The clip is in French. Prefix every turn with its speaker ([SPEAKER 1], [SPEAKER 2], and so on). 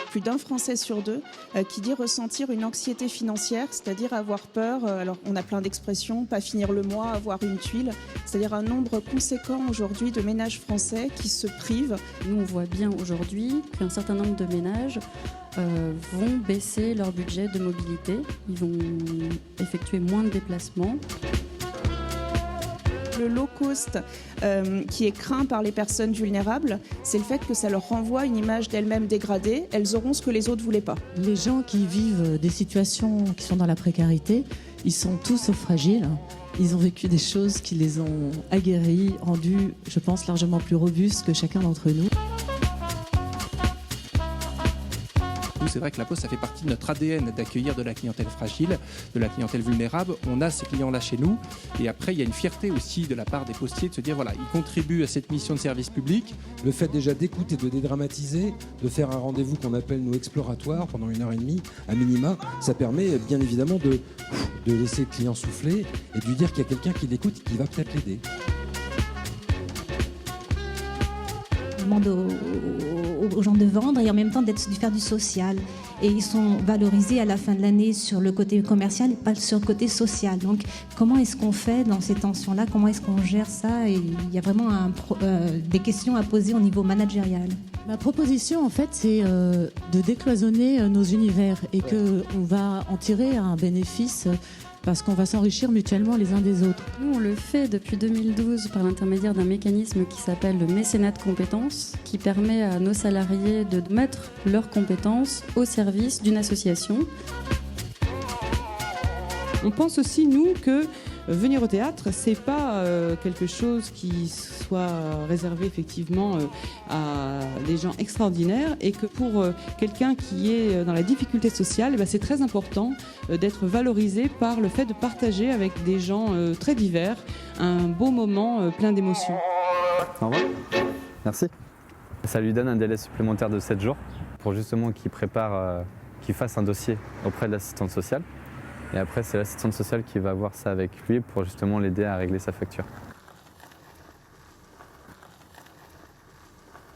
[SPEAKER 1] plus d'un Français sur deux qui dit ressentir une anxiété financière, c'est-à-dire avoir peur, alors on a plein d'expressions, pas finir le mois, avoir une tuile, c'est-à-dire un nombre conséquent aujourd'hui de ménages français qui se privent.
[SPEAKER 2] Nous, on voit bien aujourd'hui qu'un certain nombre de ménages vont baisser leur budget de mobilité, ils vont effectuer moins de déplacements.
[SPEAKER 1] Le low cost qui est craint par les personnes vulnérables, c'est le fait que ça leur renvoie une image d'elles-mêmes dégradée. Elles auront ce que les autres ne voulaient pas.
[SPEAKER 3] Les gens qui vivent des situations qui sont dans la précarité, ils sont tous fragiles. Ils ont vécu des choses qui les ont aguerris, rendus, je pense, largement plus robustes que chacun d'entre nous.
[SPEAKER 4] Nous, c'est vrai que la Poste, ça fait partie de notre ADN d'accueillir de la clientèle fragile, de la clientèle vulnérable. On a ces clients-là chez nous. Et après, il y a une fierté aussi de la part des postiers de se dire, voilà, ils contribuent à cette mission de service public.
[SPEAKER 5] Le fait déjà d'écouter, de dédramatiser, de faire un rendez-vous qu'on appelle nous exploratoire pendant 1h30 à minima, ça permet bien évidemment de laisser le client souffler et de lui dire qu'il y a quelqu'un qui l'écoute et qui va peut-être l'aider.
[SPEAKER 6] On demande aux gens de vendre et en même temps de faire du social. Et ils sont valorisés à la fin de l'année sur le côté commercial et pas sur le côté social. Donc comment est-ce qu'on fait dans ces tensions-là? Comment est-ce qu'on gère ça? Et il y a vraiment des questions à poser au niveau managérial.
[SPEAKER 3] Ma proposition, en fait, c'est de décloisonner nos univers et qu'on va en tirer un bénéfice parce qu'on va s'enrichir mutuellement les uns des autres.
[SPEAKER 2] Nous, on le fait depuis 2012 par l'intermédiaire d'un mécanisme qui s'appelle le mécénat de compétences, qui permet à nos salariés de mettre leurs compétences au service d'une association.
[SPEAKER 7] On pense aussi, nous, que venir au théâtre, c'est pas quelque chose qui soit réservé effectivement à des gens extraordinaires et que pour quelqu'un qui est dans la difficulté sociale, c'est très important d'être valorisé par le fait de partager avec des gens très divers un beau moment plein d'émotions.
[SPEAKER 8] Au revoir. Merci. Ça lui donne un délai supplémentaire de 7 jours pour justement qu'il fasse un dossier auprès de l'assistante sociale. Et après, c'est l'assistante sociale qui va voir ça avec lui pour justement l'aider à régler sa facture.